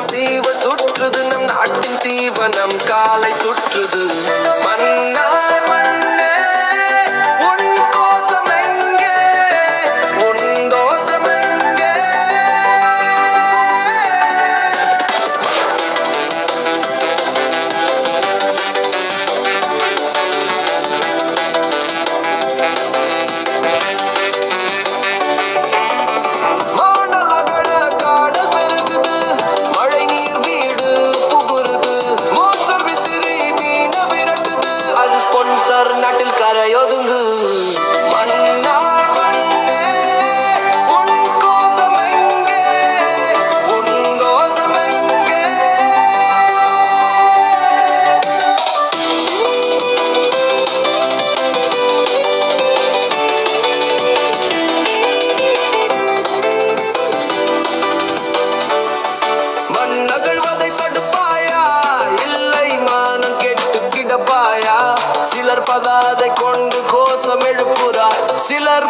தீவு சுற்றுது நம் நாட்டின் தீவனம் காலை சுற்றுது மன்னார் மண்ணே உன் கோசம் எங்கே உன் தோசம் எங்கே நாட்டில் கரையொதுங்கு மன்னார் மண்ணே உன் கோசம் எங்கே உன் கோசம் எங்கே மன்னகழ்வதை தடுப்பாயா இல்லை மானம் கெட்டு கிடப்பாயா சிலர் பதாதை கொண்டு கோஷம் எழுப்புறார் சிலர்